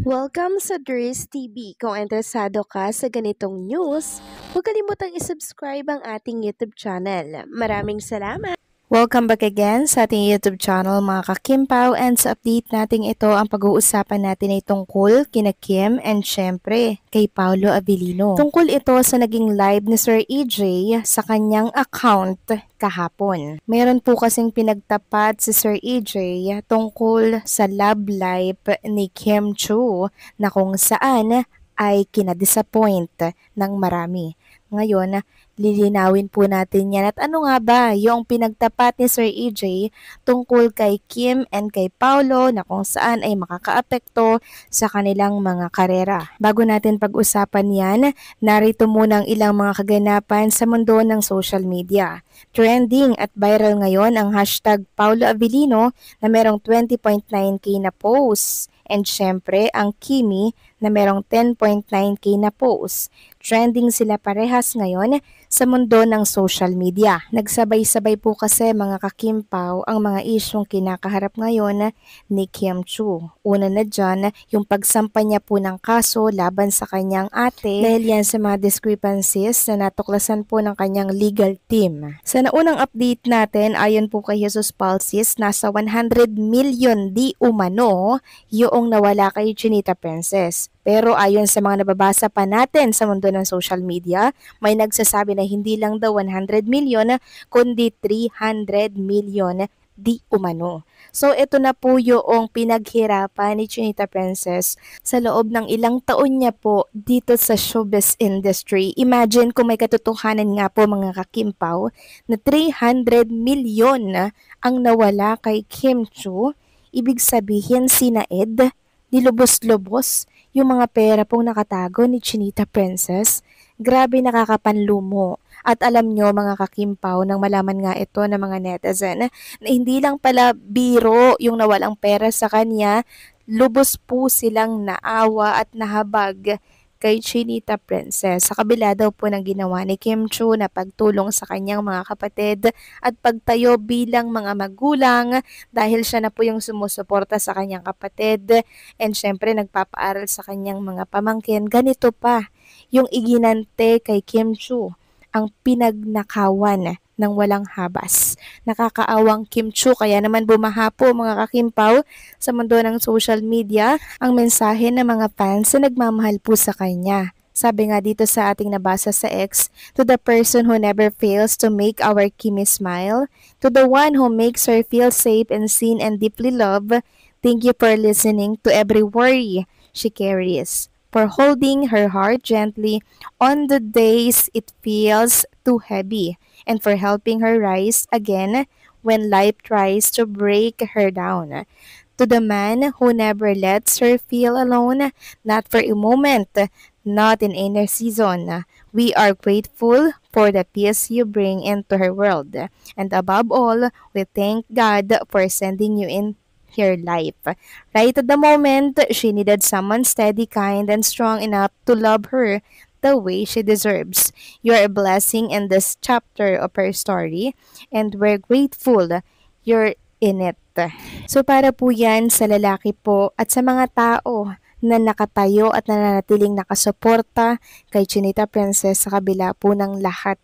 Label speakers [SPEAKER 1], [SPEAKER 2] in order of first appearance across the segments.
[SPEAKER 1] Welcome sa Dries TV. Kung interesado ka sa ganitong news, huwag kalimutang isubscribe ang ating YouTube channel. Maraming salamat! Welcome back again sa ating YouTube channel mga kakimpaw, and sa update natin ito ang pag-uusapan natin ay tungkol kina Kim and syempre kay Paolo Abilino. Tungkol ito sa naging live ni Sir EJ sa kanyang account kahapon. Meron po kasing pinagtapat si Sir EJ tungkol sa love life ni Kim Chiu na kung saan ay kinadisappoint ng marami. Ngayon, lilinawin po natin yan at ano nga ba yung pinagtapat ni Sir EJ tungkol kay Kim and kay Paolo na kung saan ay makakaapekto sa kanilang mga karera. Bago natin pag-usapan yan, narito muna ang ilang mga kaganapan sa mundo ng social media. Trending at viral ngayon ang hashtag Paolo Abilino na merong 20.9k na posts. And syempre, ang Kimi na merong 10.9k na posts. Trending sila parehas ngayon sa mundo ng social media. Nagsabay-sabay po kasi mga kakimpaw ang mga isyong kinakaharap ngayon ni Kim Chiu. Una na dyan, yung pagsampa niya po ng kaso laban sa kanyang ate dahil yan sa mga discrepancies na natuklasan po ng kanyang legal team. Sa naunang update natin, ayon po kay Jesus Palsis, nasa 100 million di umano yung nawala kay Chinita Princess. Pero ayon sa mga nababasa pa natin sa mundo ng social media, may nagsasabi na hindi lang daw 100 million, kundi 300 million di umano. So ito na po yung pinaghirapan ni Chinita Princess sa loob ng ilang taon niya po dito sa showbiz industry. Imagine kung may katotohanan nga po mga kakimpaw na 300 million ang nawala kay Kim Chiu. Ibig sabihin sina Ed, nilubos-lubos yung mga pera pong nakatago ni Chinita Princess. Grabe, nakakapanlumo. At alam nyo mga kakimpaw, nang malaman nga ito ng mga netizen na hindi lang pala biro yung nawalang pera sa kanya, lubos po silang naawa at nahabag kay Chinita Princess. Sa kabila daw po ng ginawa ni Kim Chiu na pagtulong sa kanyang mga kapatid at pagtayo bilang mga magulang dahil siya na po yung sumusuporta sa kanyang kapatid and syempre nagpapaaral sa kanyang mga pamangkin. Ganito pa yung iginante kay Kim Chiu, ang pinagnakawan ng walang habas. Nakakaawang Kim Chiu, kaya naman bumaha po mga kakimpaw sa mundo ng social media ang mensahe ng mga fans na nagmamahal po sa kanya. Sabi nga dito sa ating nabasa sa X, to the person who never fails to make our Kimi smile, to the one who makes her feel safe and seen and deeply loved, thank you for listening to every worry she carries, for holding her heart gently on the days it feels too heavy, and for helping her rise again when life tries to break her down. To the man who never lets her feel alone, not for a moment, not in any season, we are grateful for the peace you bring into her world. And above all, we thank God for sending you in her life. Right at the moment, she needed someone steady, kind, and strong enough to love her the way she deserves. You're a blessing in this chapter of her story, and we're grateful you're in it. So para po yan sa lalaki po at sa mga tao na nakatayo at nananatiling nakasuporta kay Chinita Princess sa kabila po ng lahat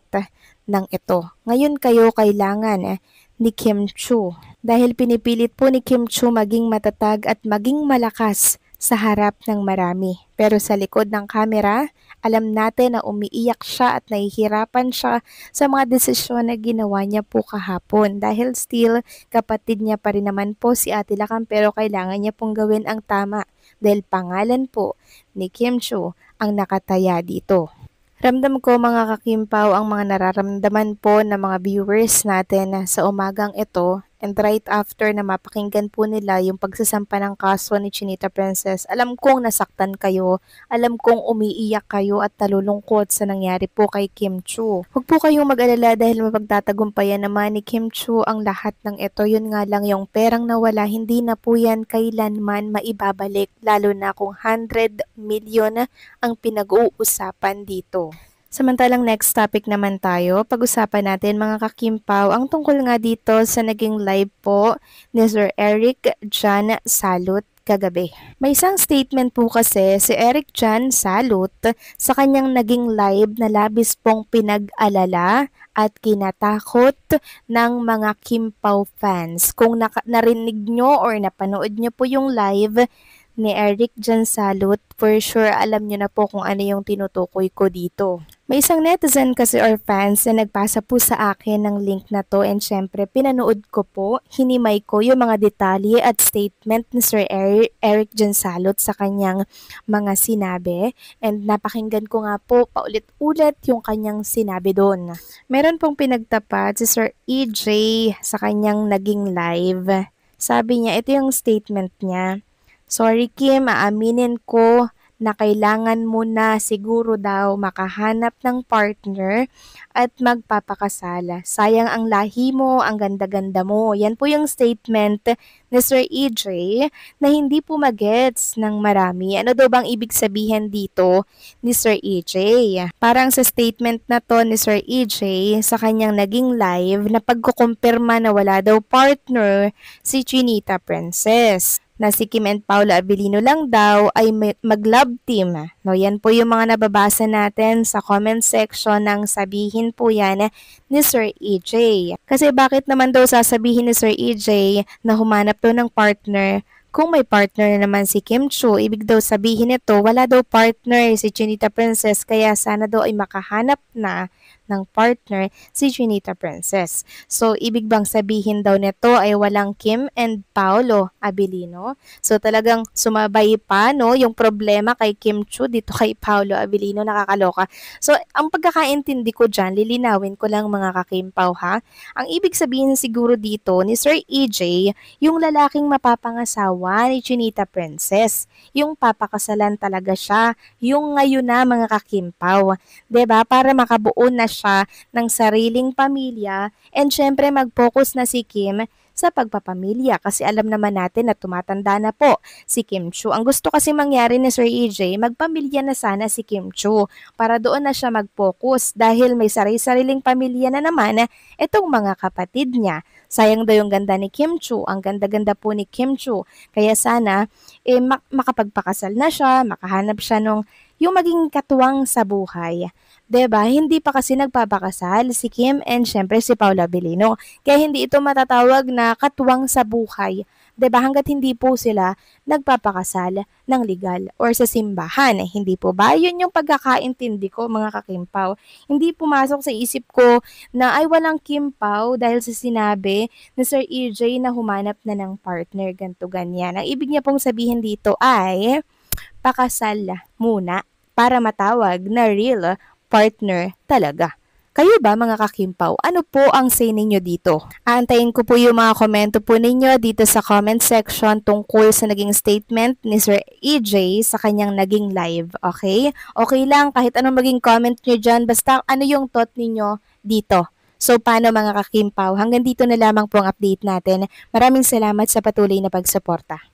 [SPEAKER 1] ng ito. Ngayon kayo kailangan ni Kim Chiu dahil pinipilit po ni Kim Chiu maging matatag at maging malakas sa harap ng marami. Pero sa likod ng kamera, alam natin na umiiyak siya at nahihirapan siya sa mga desisyon na ginawa niya po kahapon dahil still kapatid niya pa rin naman po si Ate Lakam, pero kailangan niya pong gawin ang tama dahil pangalan po ni Kim Chiu ang nakataya dito. Ramdam ko mga kakimpaw ang mga nararamdaman po ng mga viewers natin sa umagang ito, and right after na mapakinggan po nila yung pagsasampa ng kaso ni Chinita Princess, alam kong nasaktan kayo, alam kong umiiyak kayo at nalulungkot sa nangyari po kay Kim Chiu. Huwag po kayong mag-alala dahil mapagtatagumpayan naman ni Kim Chiu ang lahat ng ito. Yun nga lang, yung perang nawala, hindi na po yan kailanman maibabalik, lalo na kung 100 million ang pinag-uusapan dito. Samantalang next topic naman tayo, pag-usapan natin mga kakimpaw ang tungkol nga dito sa naging live po ni Sir Eric John Salud kagabi. May isang statement po kasi si Eric Jan Salot sa kanyang naging live na labis pong pinag-alala at kinatakot ng mga Kim Pao fans. Kung narinig nyo or napanood nyo po yung live ni Eric Jan Salot, for sure alam nyo na po kung ano yung tinutukoy ko dito. May isang netizen kasi or fans na nagpasa po sa akin ng link na to and syempre pinanood ko po, hinimay ko yung mga detalye at statement ni Sir Eric Jan Salot sa kanyang mga sinabi and napakinggan ko nga po paulit-ulit yung kanyang sinabi doon. Meron pong pinagtapat si Sir EJ sa kanyang naging live. Sabi niya, ito yung statement niya. Sorry Kim, aaminin ko na kailangan mo na siguro daw makahanap ng partner at magpapakasala. Sayang ang lahi mo, ang ganda-ganda mo. Yan po yung statement ni Sir EJ na hindi po magets ng marami. Ano daw bang ibig sabihin dito ni Sir EJ? Parang sa statement na to ni Sir EJ sa kanyang naging live na pagkukumpirma na wala daw partner si Chinita Princess, na si Kim and Paula Abilino lang daw ay mag-love team. No, yan po yung mga nababasa natin sa comment section ng sabihin po yan ni Sir EJ. Kasi bakit naman daw sasabihin ni Sir EJ na humanap daw ng partner kung may partner na naman si Kim Chiu? Ibig daw sabihin nito, wala daw partner si Chinita Princess kaya sana daw ay makahanap na ng partner si Chinita Princess. So, ibig bang sabihin daw nito ay walang Kim and Paolo Abilino? So, talagang sumabay pa, no, yung problema kay Kim Chiu dito kay Paolo Abilino, nakakaloka. So, ang pagkakaintindi ko dyan, lilinawin ko lang mga kakimpaw ha. Ang ibig sabihin siguro dito ni Sir EJ, yung lalaking mapapangasawa ni Chinita Princess. Yung papakasalan talaga siya, yung ngayon na mga kakimpaw. 'Di ba? Para makabuo na siya ng sariling pamilya and syempre mag-focus na si Kim sa pagpapamilya kasi alam naman natin na tumatanda na po si Kim Chiu. Ang gusto kasi mangyari ni Sir EJ, magpamilya na sana si Kim Chiu para doon na siya mag-focus dahil may sarili-sariling pamilya na naman itong mga kapatid niya. Sayang daw yung ganda ni Kim Chiu, ang ganda-ganda po ni Kim Chiu. Kaya sana makapagpakasal na siya, makahanap siya nung yung maging katuwang sa buhay. 'Di ba? Hindi pa kasi nagpapakasal si Kim and syempre si Paula Abilino. Kaya hindi ito matatawag na katuwang sa buhay. 'Di ba? Hangga't hindi po sila nagpapakasal ng legal or sa simbahan. Hindi po ba? Yun yung pagkakaintindi ko mga kakimpaw. Hindi pumasok sa isip ko na ay walang kimpaw dahil sa sinabi ni Sir EJ na humanap na ng partner ganto ganyan. Ang ibig niya pong sabihin dito ay pakasal muna para matawag na real partner talaga. Kayo ba mga kakimpaw? Ano po ang say ninyo dito? Aantayin ko po yung mga komento po ninyo dito sa comment section tungkol sa naging statement ni Sir EJ sa kanyang naging live. Okay? Okay lang kahit anong maging comment nyo dyan. Basta ano yung thought ninyo dito. So paano mga kakimpaw? Hanggang dito na lamang po ang update natin. Maraming salamat sa patuloy na pagsuporta.